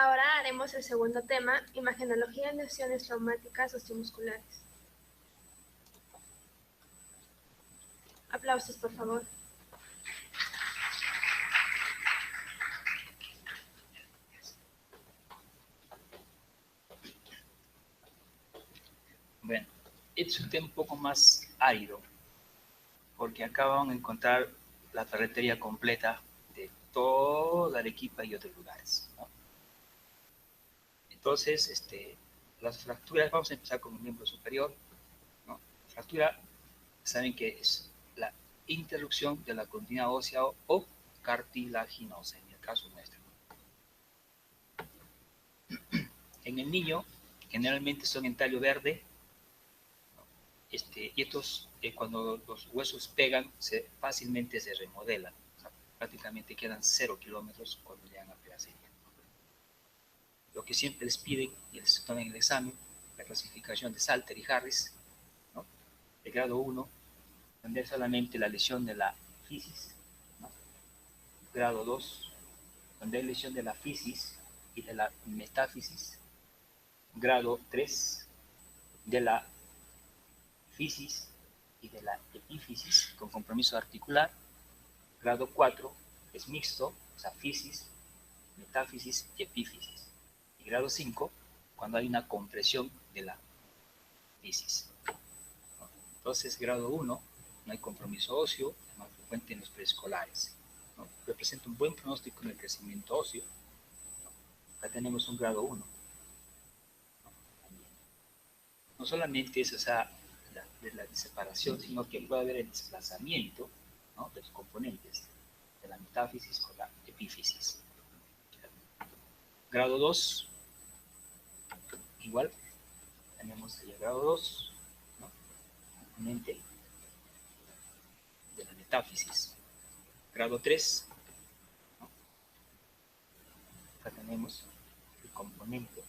Ahora haremos el segundo tema, imagenología en lesiones traumáticas osteomusculares. Aplausos, por favor. Bueno, es un tema un poco más árido, porque acá van a encontrar la ferretería completa de toda Arequipa y otros lugares, ¿no? Entonces, las fracturas, vamos a empezar con el miembro superior, ¿no? Fractura, saben que es la interrupción de la continuidad ósea o cartilaginosa, en el caso nuestro. En el niño, generalmente son en tallo verde, y estos, cuando los huesos pegan, fácilmente se remodelan. O sea, prácticamente quedan 0 kilómetros cuando llegan a pedacería. Lo que siempre les piden, y les toman el examen, la clasificación de Salter y Harris, ¿no? De grado 1, donde es solamente la lesión de la fisis, ¿no? Grado 2, donde hay lesión de la fisis y de la metáfisis. Grado 3, de la fisis y de la epífisis con compromiso articular. Grado 4 es mixto, o sea, fisis, metáfisis y epífisis. Y grado 5, cuando hay una compresión de la fisis. Entonces, grado 1, no hay compromiso óseo, es más frecuente en los preescolares, ¿no? Representa un buen pronóstico en el crecimiento óseo, ¿no? Acá tenemos un grado 1. No solamente es esa de la separación, sino que puede haber el desplazamiento, ¿no?, de los componentes de la metáfisis con la epífisis. Grado 2, igual, tenemos el grado 2, ¿no?, componente de la metáfisis. Grado 3, ¿no?, acá tenemos el componente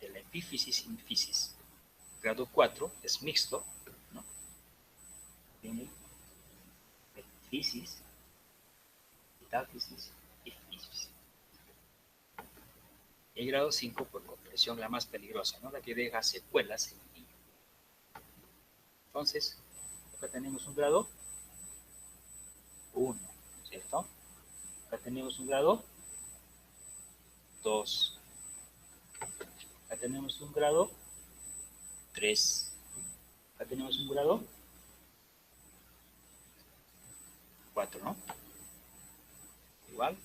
de la epífisis y fisis. Grado 4 es mixto, ¿no?, tiene fisis, metáfisis y fisis. El grado 5 por compresión, la más peligrosa, ¿no?, la que deja secuelas en el niño. Entonces, acá tenemos un grado 1, ¿cierto? Acá tenemos un grado 2. Acá tenemos un grado 3. Acá tenemos un grado 4, ¿no? Igual,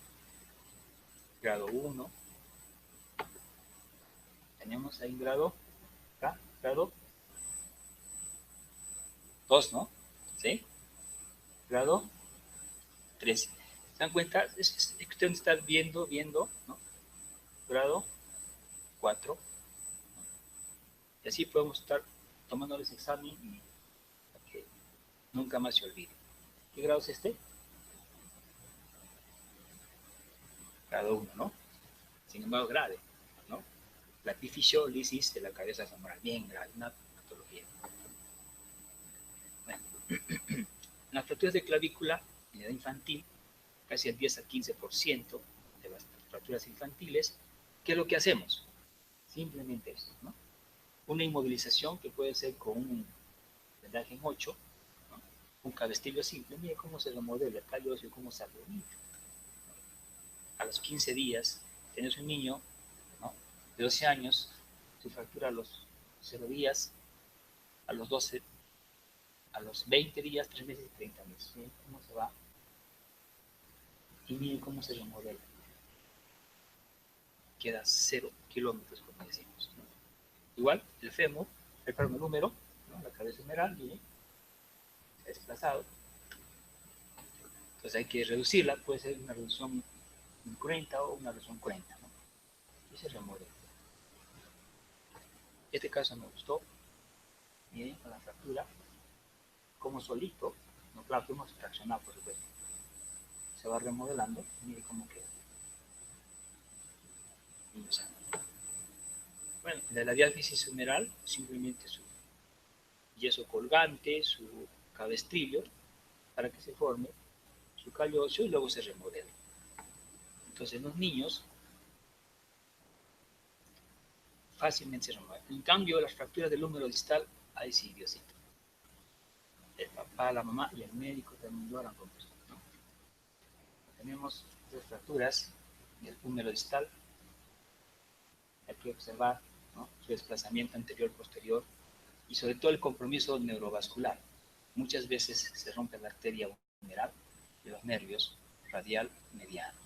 grado 1. Tenemos ahí un grado, acá, grado 2, ¿no? ¿Sí? Grado 3. ¿Se dan cuenta? Es que ustedes están viendo, ¿no? Grado 4. Y así podemos estar tomándoles examen y para que nunca más se olvide. ¿Qué grado es este? Grado 1, ¿no? Sin embargo, grave, ¿no? La epifisiolisis de la cabeza femoral, bien grave, una patología. Bueno, las fracturas de clavícula en edad infantil, casi el 10 al 15% de las fracturas infantiles, ¿qué es lo que hacemos? Simplemente esto, ¿no? Una inmovilización que puede ser con un vendaje en 8, ¿no?, un cabestillo simple. Mire cómo se remodela el tallo óseo, cómo se bonito. A los 15 días tienes un niño, ¿no?, de 12 años, se fractura a los 0 días, a los 12, a los 20 días, 3 meses y 30 meses. Miren cómo se va y miren cómo se remodela. Queda 0 kilómetros, como decimos, ¿no? Igual, el fémur, el húmero, ¿no?, la cabeza humeral, miren, se ha desplazado. Entonces hay que reducirla, puede ser una reducción incruenta o una reducción cruenta, ¿no? Y se remodela. Este caso me gustó. Miren, con la fractura, como solito, no, claro, podemos fraccionar, por supuesto, se va remodelando. Miren cómo queda. Bueno, de la diálisis humeral, simplemente su yeso colgante, su cabestrillo, para que se forme su callo óseo y luego se remodela. Entonces, los niños fácilmente se remueve. En cambio, las fracturas del húmero distal, ahí sí, Diosito. El papá, la mamá y el médico también lloran con esto, ¿no? Tenemos tres fracturas del húmero distal. Hay que observar, ¿no?, su desplazamiento anterior-posterior y sobre todo el compromiso neurovascular. Muchas veces se rompe la arteria humeral de los nervios radial mediano.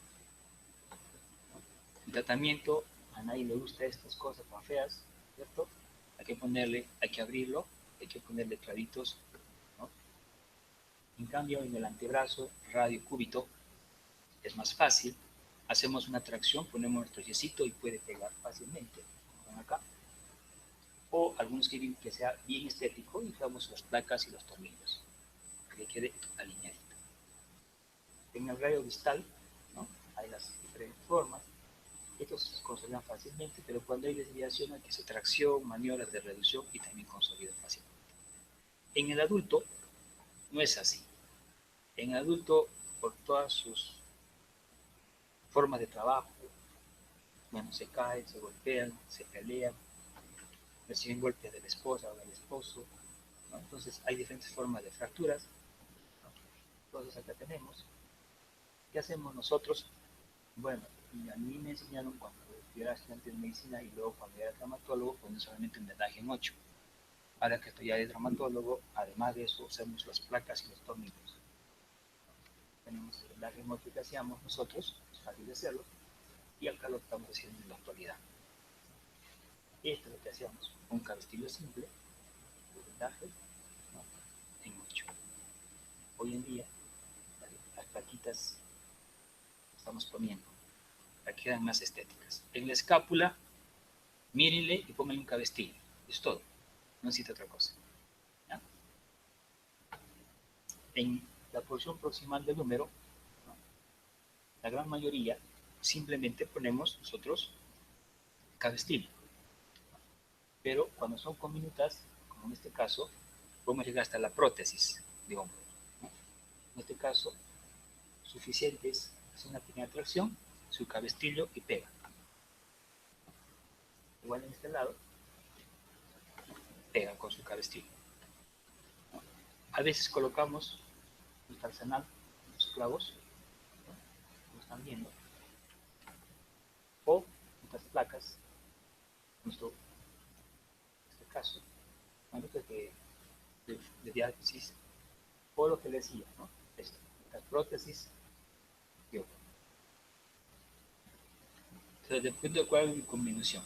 El tratamiento, a nadie le gusta estas cosas tan feas, ¿cierto? Hay que abrirlo, hay que ponerle clavitos, ¿no? En cambio, en el antebrazo radiocúbito es más fácil. Hacemos una tracción, ponemos nuestro yesito y puede pegar fácilmente. Como acá. O algunos quieren que sea bien estético y usamos las placas y los tornillos, que le quede alineadito. En el radio distal, ¿no?, hay las diferentes formas. Estos se consolidan fácilmente, pero cuando hay desviación hay que hacer tracción, maniobras de reducción y también consolidan fácilmente. En el adulto no es así. En el adulto, por todas sus formas de trabajo, bueno, se caen, se golpean, se pelean, reciben golpes de la esposa o del esposo, ¿no? Entonces hay diferentes formas de fracturas, ¿no? Entonces acá tenemos. ¿Qué hacemos nosotros? Bueno, y a mí me enseñaron cuando yo era estudiante de medicina y luego cuando era traumatólogo, pues solamente un vendaje en 8. Ahora que estoy ya de traumatólogo, además de eso, usamos las placas y los tornillos. Tenemos el vendaje en 8 que hacíamos nosotros, es fácil de hacerlo, y acá lo estamos haciendo en la actualidad. Esto es lo que hacíamos, un cabestillo simple, un vendaje, ¿no?, en 8. Hoy en día, las plaquitas que estamos poniendo, para que quedan más estéticas. En la escápula, mírenle y pónganle un cabestillo. Es todo. No necesita otra cosa. ¿Ya? En la porción proximal del húmero, ¿no?, la gran mayoría simplemente ponemos nosotros cabestillo. Pero cuando son conminutas, como en este caso, podemos llegar hasta la prótesis de hombro, ¿no? En este caso, suficiente es hacer una pequeña tracción, su cabestillo y pega. Igual en este lado, pega con su cabestillo. A veces colocamos nuestro arsenal, los clavos, ¿no?, como están viendo, o nuestras placas, en este caso, de diálisis, o lo que les decía, ¿no?, las prótesis de ojo. Entonces, depende de cuál es mi combinación.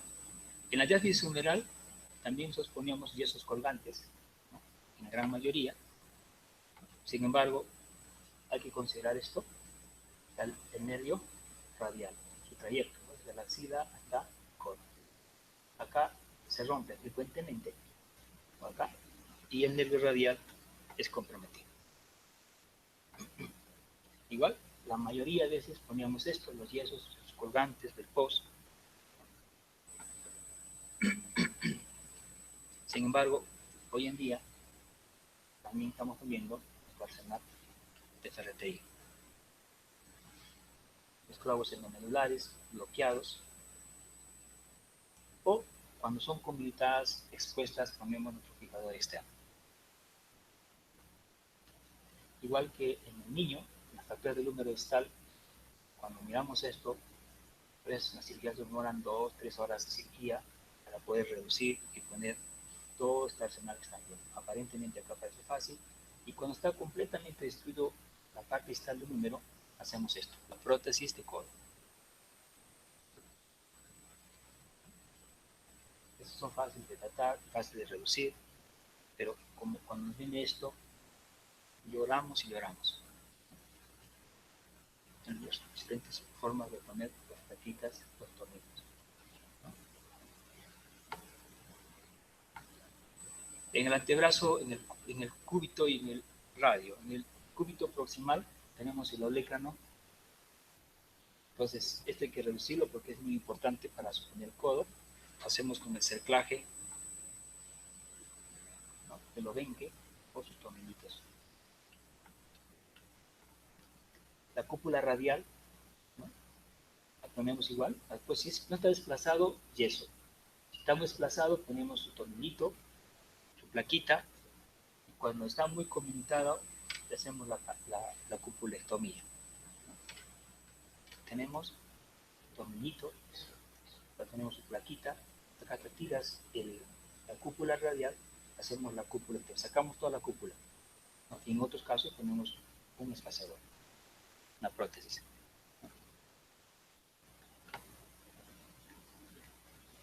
En la diálisis humeral también nosotros poníamos yesos colgantes, ¿no?, en la gran mayoría. Sin embargo, hay que considerar esto, el nervio radial, su trayecto, ¿no?, desde la axila hasta el codo. Acá se rompe frecuentemente, o acá, y el nervio radial es comprometido. Igual, la mayoría de veces poníamos esto, los yesos, los colgantes del post. Sin embargo, hoy en día también estamos viendo nuestro arsenal de ferretería. Los clavos endomelulares, bloqueados, o cuando son comunidades expuestas ponemos nuestro fijador externo. Igual que en el niño, en la fractura del húmero distal, cuando miramos esto, pues las cirugías demoran 2-3 horas de cirugía para poder reducir y poner todo este arsenal que está bien. Aparentemente acá parece fácil, y cuando está completamente destruido la parte distal del húmero, hacemos esto, la prótesis de codo. Estos son fáciles de tratar, fáciles de reducir, pero como cuando nos viene esto, lloramos y lloramos. En las diferentes formas de poner las plaquitas, los tornillos, ¿no? En el antebrazo, en el cúbito y en el radio. En el cúbito proximal tenemos el olecrano. Entonces, esto hay que reducirlo porque es muy importante para sostener el codo. Hacemos con el cerclaje, ¿no?, el obenque o sus tornillitos. La cúpula radial, ¿no?, la ponemos igual. Después, si no está desplazado, yeso. está muy desplazado, ponemos su tornillito, su plaquita. Y cuando está muy comunicado, le hacemos la cupulectomía. Tenemos el tornillito, tenemos su plaquita, acá retiras la cúpula radial, hacemos la cúpula, sacamos toda la cúpula, ¿no? Y en otros casos ponemos un espaciador, una prótesis.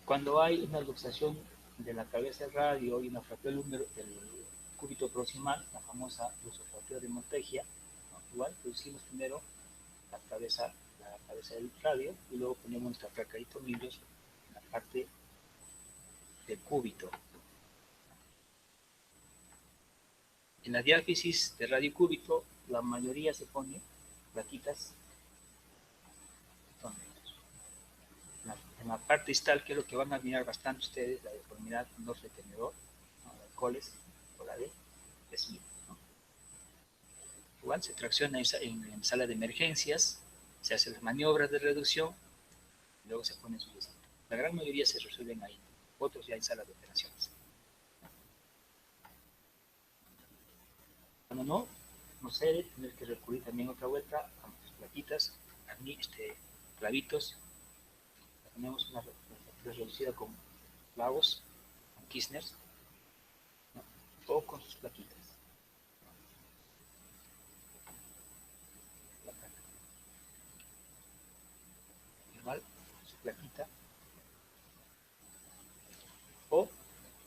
Cuando hay una luxación de la cabeza del radio y una fractura del cúbito proximal, la famosa luxofractura de Montegia, ¿no? Igual producimos primero la cabeza del radio y luego ponemos nuestra placa de tornillos en la parte del cúbito. En la diáfisis de radiocúbito, la mayoría se pone plaquitas tornillos. En la parte distal, que es lo que van a mirar bastante ustedes, la deformidad no retenedor, ¿no? La coles o la de Smith, ¿no? Igual se tracciona en sala de emergencias, se hacen las maniobras de reducción y luego se pone en su lugar. La gran mayoría se resuelven ahí, otros ya en sala de operaciones. Cuando no cede, tener que recurrir también otra vuelta a nuestras plaquitas, clavitos. Tenemos una reducida con clavos, con Kirchners, ¿no? O con sus plaquitas. Igual, su plaquita o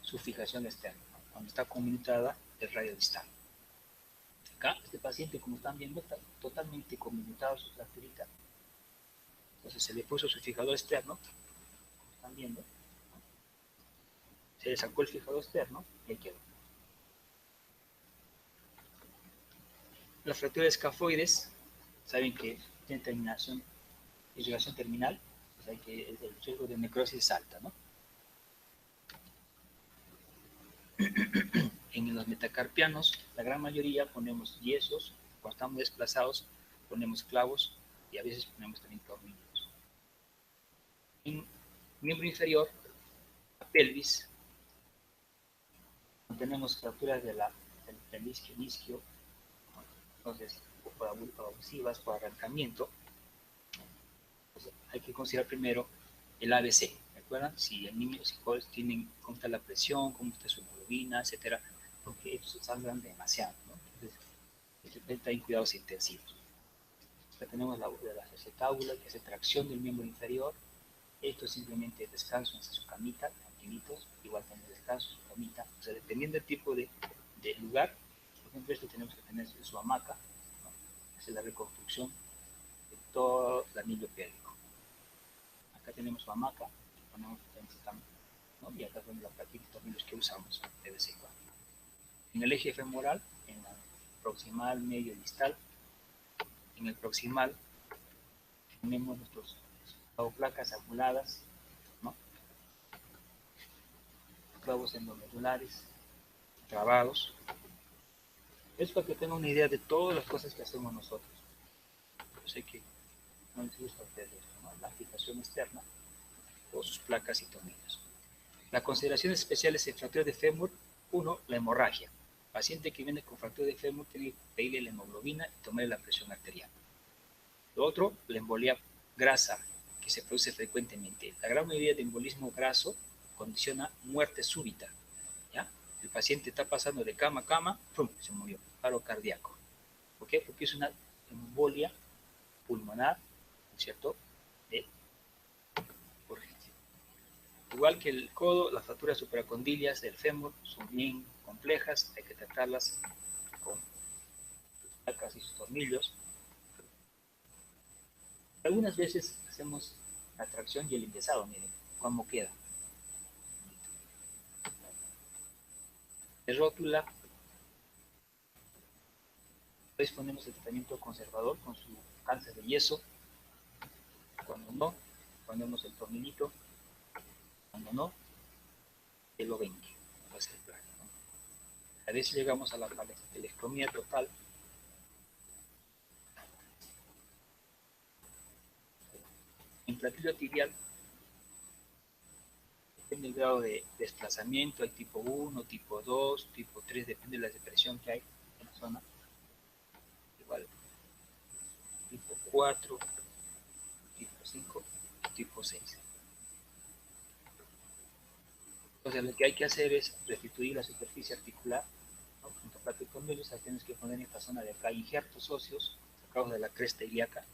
su fijación externa, ¿no? Cuando está comunicada el radio distal. Acá, este paciente, como están viendo, está totalmente comunicado su fracturita. Entonces se le puso su fijador externo, como están viendo. Se le sacó el fijador externo y ahí quedó. Las fracturas escafoides, saben que tienen irrigación terminal, o sea que el riesgo de necrosis es alta, ¿no? En los metacarpianos, la gran mayoría ponemos yesos, cuando estamos desplazados ponemos clavos y a veces ponemos también tornillos. En miembro inferior, la pelvis, tenemos fracturas del isquio, entonces por abusivas, por arrancamiento. Entonces, hay que considerar primero el ABC, ¿recuerdan? Si el niño, si tienen cómo está la presión, cómo está su hemoglobina, etcétera, porque estos se sangran demasiado, ¿no? Entonces, está en cuidados intensivos. Acá tenemos la acetábula, que hace tracción del miembro inferior. Esto es simplemente descanso en su camita, tranquilitos, igual tener descanso en su camita. O sea, dependiendo del tipo de lugar, por ejemplo, esto tenemos que tener su hamaca, ¿no? Es la reconstrucción de todo el anillo pélvico. Acá tenemos su hamaca, ponemos en esta cama, ¿no? Y acá son las plaquitas también los que usamos de vez en cuando. En el eje femoral, en la proximal, medio y distal, en el proximal tenemos nuestras placas acumuladas, ¿no? Clavos endomedulares, trabados. Es para que tengan una idea de todas las cosas que hacemos nosotros. Yo sé que no les gusta a ustedes, ¿no? La fijación externa o sus placas y tornillos. Las consideraciones especiales en fractura de fémur: 1. La hemorragia. Paciente que viene con fractura de fémur tiene que pedirle la hemoglobina y tomarle la presión arterial. Lo otro, la embolia grasa, que se produce frecuentemente. La gran mayoría de embolismo graso condiciona muerte súbita, ¿ya? El paciente está pasando de cama a cama, ¡pum!, se murió, paro cardíaco. ¿Por qué? Porque es una embolia pulmonar, ¿no es cierto?, de urgencia. Igual que el codo, las fracturas supracondilias del fémur son bien complejas, hay que tratarlas con placas y sus tornillos. Algunas veces hacemos la tracción y el enyesado, miren cómo queda. De rótula, después ponemos el tratamiento conservador con su cáncer de yeso. Cuando no, ponemos el tornillito. Cuando no, el obenque. A veces llegamos a la palectomía total. En platillo tibial, Depende del grado de desplazamiento, hay tipo 1, tipo 2, tipo 3, depende de la depresión que hay en la zona. Igual, tipo 4, tipo 5, tipo 6. Entonces lo que hay que hacer es restituir la superficie articular, ¿no? Junto a plato y condylus, tienes que poner en esta zona de acá injertos óseos sacados de la cresta ilíaca.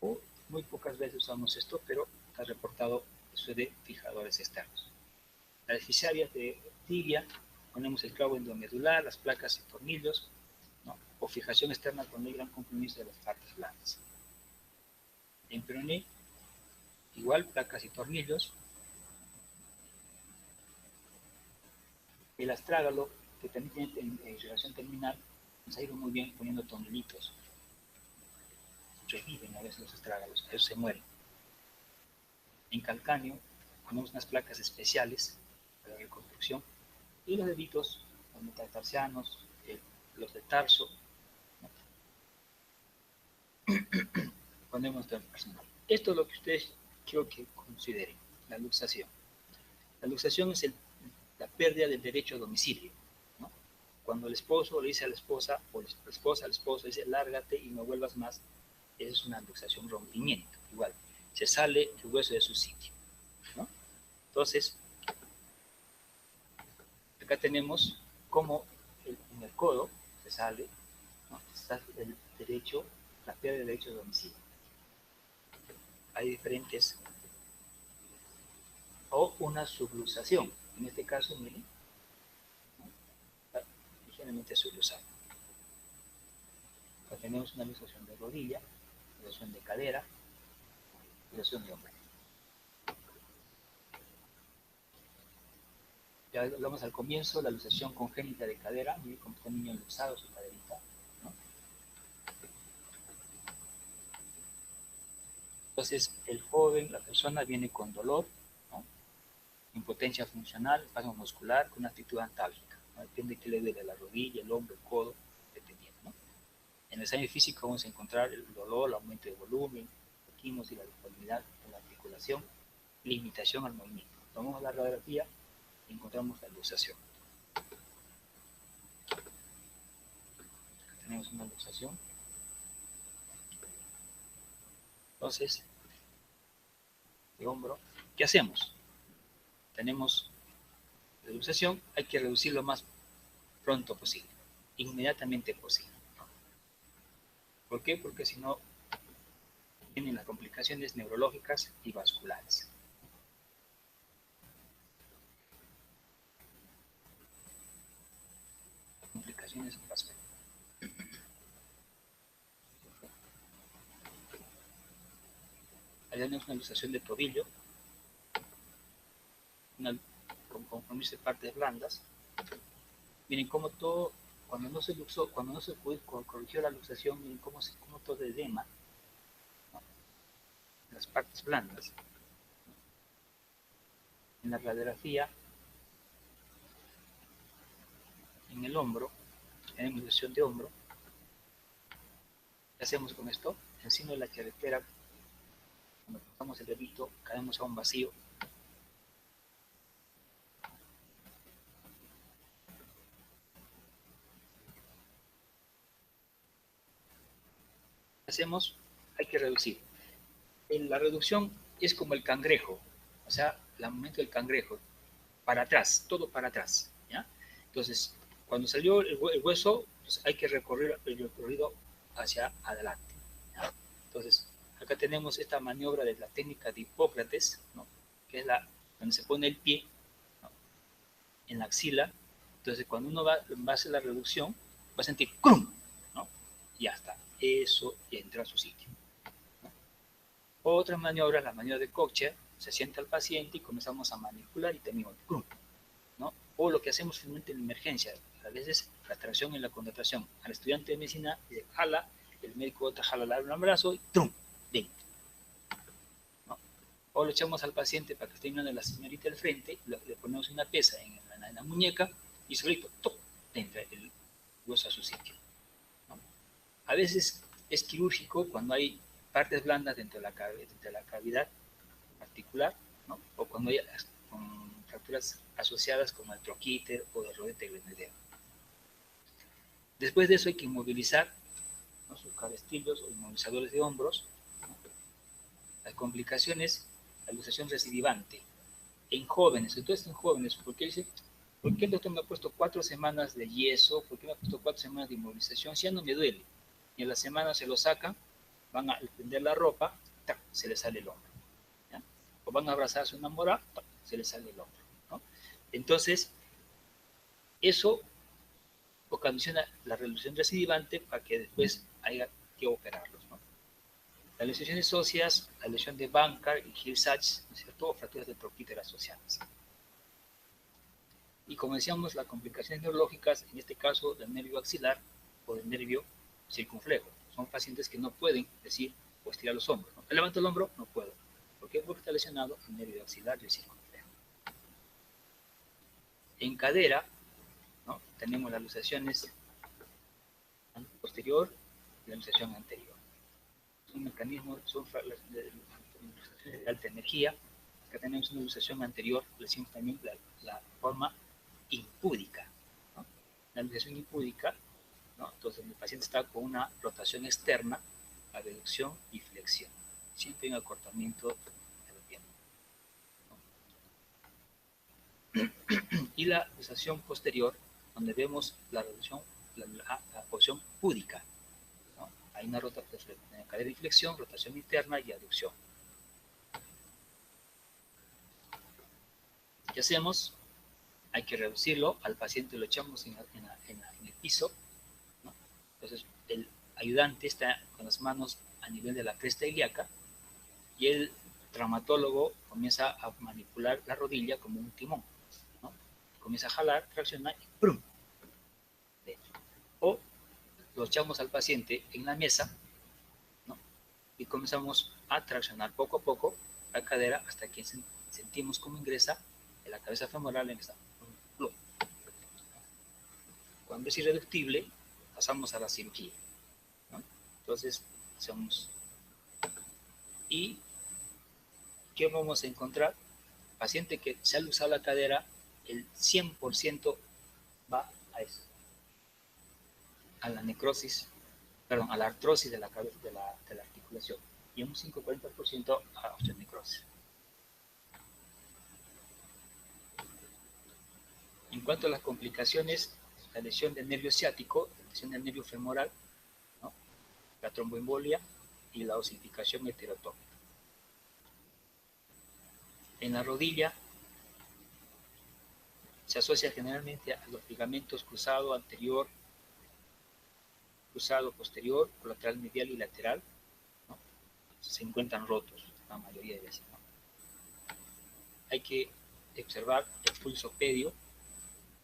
O muy pocas veces usamos esto, pero está reportado eso de fijadores externos. Las deficitarias de tibia, ponemos el clavo endomedular, las placas y tornillos, ¿no? O fijación externa cuando hay gran compromiso de las partes blandas. En peroné, igual placas y tornillos. El astrágalo, que también tiene relación terminal, nos ha ido muy bien poniendo tonelitos. Reviven a veces los astrágalos, ellos se mueren. En calcáneo, ponemos unas placas especiales para la reconstrucción. Y los deditos, los metatarsianos, los de tarso, ¿no? Ponemos nuestro personal. Esto es lo que ustedes quiero que consideren, la luxación. La luxación es la pérdida del derecho a domicilio, ¿no? Cuando el esposo le dice a la esposa, o la esposa al esposo dice, lárgate y no vuelvas más, eso es una luxación, rompimiento. Igual, se sale el hueso de su sitio, ¿no? Entonces, acá tenemos cómo en el codo se sale, ¿no? Está el derecho, la pérdida del derecho de domicilio. Hay diferentes, o una subluxación. En este caso, miren, ¿no? Está ligeramente subluxado. Acá tenemos una luxación de rodilla, luxación de cadera, luxación de hombro. Ya hablamos al comienzo, la luxación congénita de cadera, miren cómo está el niño luxado su caderita, ¿no? Entonces, el joven, la persona viene con dolor, ¿no? Impotencia funcional, espasmo muscular, con una actitud antálgica, ¿no? Depende de qué le duele, la rodilla, el hombro, el codo, dependiendo, ¿no? En el examen físico vamos a encontrar el dolor, el aumento de volumen, la quimos y la disponibilidad de la articulación, limitación al movimiento. Tomamos la radiografía y encontramos la luxación. Tenemos una luxación. Entonces, de hombro, ¿qué hacemos? Tenemos la luxación, hay que reducir lo más pronto posible, inmediatamente posible. ¿Por qué? Porque si no, tienen las complicaciones neurológicas y vasculares. Complicaciones vasculares. Ahí tenemos una luxación de tobillo, con compromiso de partes blandas. Miren cómo todo, cuando no se luxó, cuando no se corrigió la luxación, miren cómo todo edema, ¿no? Las partes blandas. En la radiografía, en el hombro, tenemos luxación de hombro. ¿Qué hacemos con esto? Encima de la carretera, cuando pasamos el dedito, caemos a un vacío. ¿Qué hacemos? Hay que reducir. La reducción es como el cangrejo, o sea, el momento del cangrejo, para atrás, todo para atrás, ¿ya? Entonces, cuando salió el hueso, pues hay que recorrer el recorrido hacia adelante, ¿ya? Entonces, acá tenemos esta maniobra de la técnica de Hipócrates, ¿no? Que es donde se pone el pie, ¿no? En la axila. Entonces, cuando uno va a hacer la reducción, va a sentir ¡crum!, ¿no? Y ya está, eso entra a su sitio. Otra maniobra, la maniobra de Cochlear, se sienta al paciente y comenzamos a manipular y terminamos, ¿no? O lo que hacemos finalmente en emergencia, a veces la tracción y la contracción. Al estudiante de medicina le jala, el médico jala el brazo y ¡trum! Dentro, ¿no? O lo echamos al paciente para que esté mirando a la señorita del frente, le ponemos una pesa en la muñeca y solito, ¡toc!, entra el hueso a su sitio, ¿no? A veces es quirúrgico cuando hay partes blandas dentro de la cavidad articular, ¿no? O cuando hay con fracturas asociadas con el troquíter o el rodete glenoideo. Después de eso hay que inmovilizar, ¿no?, sus cabestillos o inmovilizadores de hombros, ¿no? Las complicaciones, la luxación recidivante en jóvenes, entonces en jóvenes, porque dice, ¿por qué el doctor me ha puesto 4 semanas de yeso? ¿Por qué me ha puesto 4 semanas de inmovilización? Si ya no me duele. Y en la semana se lo sacan, van a extender la ropa, ¡tac!, se le sale el hombro, ¿ya? O van a abrazar a su enamorada, ¡tac!, se le sale el hombro, ¿no? Entonces, eso ocasiona la reducción recidivante para que después haya que operarlos, ¿no? Las lesiones óseas, la lesión de Bankart y Hill-Sachs, ¿no es cierto?, o fracturas de troquíter asociadas. Y como decíamos, las complicaciones neurológicas, en este caso del nervio axilar o del nervio circunflejo, son pacientes que no pueden decir o estirar los hombros, ¿no? Levanto el hombro, no puedo. ¿Por qué? Porque está lesionado el nervio axilar y el circunflejo. En cadera, ¿no?, tenemos las luxaciones posterior y la luxación anterior. Son mecanismos, son de alta energía. Acá tenemos una luxación anterior, le decimos también la forma impúdica, ¿no? La luxación impúdica, ¿no?, entonces el paciente está con una rotación externa, abducción y flexión, siempre en acortamiento de la pierna, ¿no? Y la luxación posterior, donde vemos la reducción, la posición púdica, ¿no? Hay una rotación, cadera y flexión, rotación interna y aducción. ¿Qué hacemos? Hay que reducirlo, al paciente lo echamos en el piso, ¿no? Entonces el ayudante está con las manos a nivel de la cresta ilíaca y el traumatólogo comienza a manipular la rodilla como un timón, ¿no? Comienza a jalar, traccionar y ¡prum! O lo echamos al paciente en la mesa, ¿no?, y comenzamos a traccionar poco a poco la cadera hasta que sentimos cómo ingresa en la cabeza femoral en esta. Cuando es irreductible, pasamos a la cirugía, ¿no? Entonces, ¿y qué vamos a encontrar? Paciente que se ha luxado la cadera, el 100% va a eso, a la necrosis, perdón, a la artrosis de la cabeza, de la articulación, y un 5-40% a osteonecrosis. En cuanto a las complicaciones, la lesión del nervio ciático, la lesión del nervio femoral, ¿no?, la tromboembolia y la osificación heterotópica. En la rodilla se asocia generalmente a los ligamentos cruzado anterior, cruzado posterior, colateral medial y lateral, ¿no?, se encuentran rotos la mayoría de veces, ¿no? Hay que observar el pulso pedio,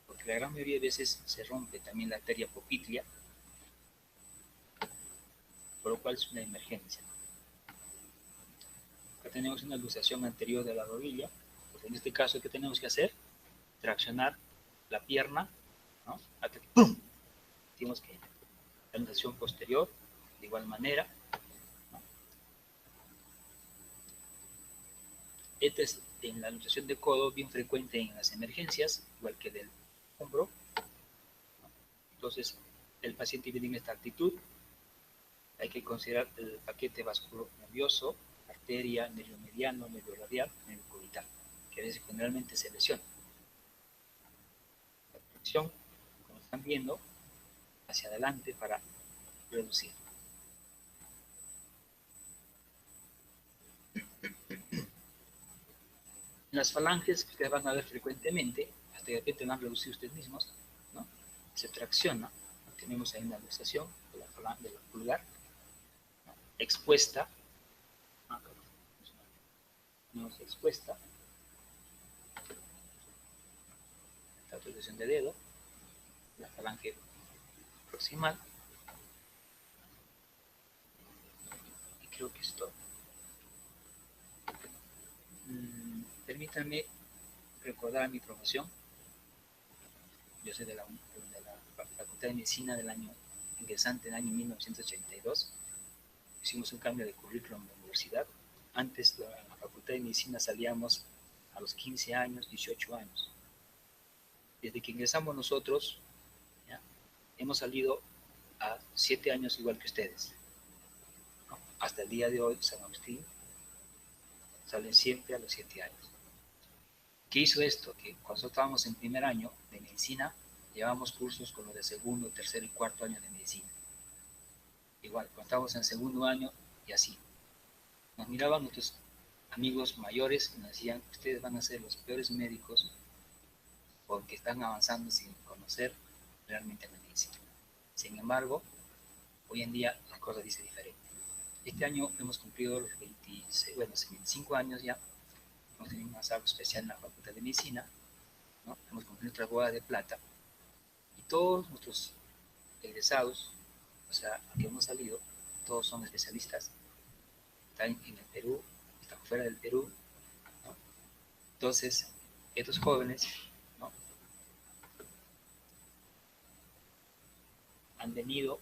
porque la gran mayoría de veces se rompe también la arteria poplitea, por lo cual es una emergencia. Acá tenemos una luxación anterior de la rodilla, pues en este caso, ¿qué tenemos que hacer? Traccionar la pierna, ¿no?, hasta que ¡pum!, sentimos que la luxación posterior, de igual manera, ¿no? Esta es en la luxación de codo bien frecuente en las emergencias, igual que del hombro, ¿no? Entonces, el paciente viene en esta actitud. Hay que considerar el paquete vasculonervioso, arteria, nervio mediano, nervio radial, nervio cubital, que a veces generalmente se lesiona. La flexión, como están viendo, hacia adelante para reducir. Las falanges que ustedes van a ver frecuentemente, hasta que de repente van a reducir ustedes mismos, ¿no?, se tracciona. Tenemos ahí una luxación de la falange del pulgar, ¿no?, expuesta, tenemos expuesta, la tracción de dedo, la falange proximal, y creo que es todo. Permítanme recordar mi profesión. Yo soy de la Facultad de Medicina del año ingresante del año 1982. Hicimos un cambio de currículum en la universidad. Antes, en la Facultad de Medicina salíamos a los 15 años, 18 años. Desde que ingresamos nosotros, ¿ya? Hemos salido a 7 años igual que ustedes, ¿no? Hasta el día de hoy, San Agustín salen siempre a los 7 años. ¿Qué hizo esto? Que cuando estábamos en primer año de medicina, llevamos cursos con los de segundo, tercer y cuarto año de medicina. Igual, cuando estábamos en segundo año y así. Nos miraban nuestros amigos mayores y nos decían, ustedes van a ser los peores médicos porque están avanzando sin conocer realmente la medicina. Sin embargo, hoy en día las cosas dicen diferente. Este año hemos cumplido los 25 años ya. Hemos tenido un asado especial en la Facultad de Medicina, ¿no? Hemos cumplido nuestra boda de plata. Y todos nuestros egresados, o sea, que hemos salido, todos son especialistas. Están en el Perú, están fuera del Perú, ¿no? Entonces, estos jóvenes, ¿no?, han venido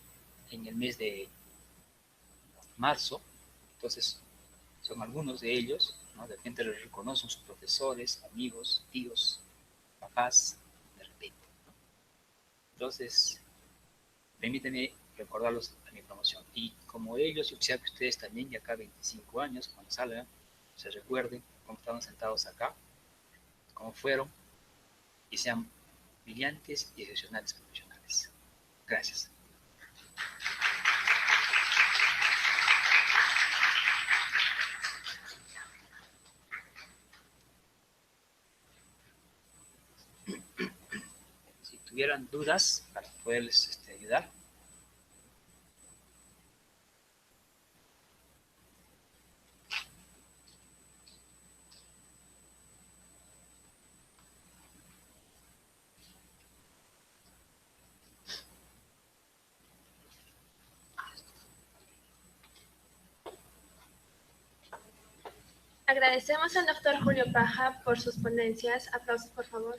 en el mes de marzo. Entonces, son algunos de ellos, ¿no? De repente los reconocen sus profesores, amigos, tíos, papás, de repente, ¿no? Entonces, permítanme recordarlos a mi promoción. Y como ellos, yo quisiera que ustedes también, de acá 25 años, cuando salgan, se recuerden cómo estaban sentados acá, cómo fueron, y sean brillantes y excepcionales profesionales. Gracias. Si tuvieran dudas para poderles ayudar. Agradecemos al doctor Julio Paja por sus ponencias. Aplausos, por favor.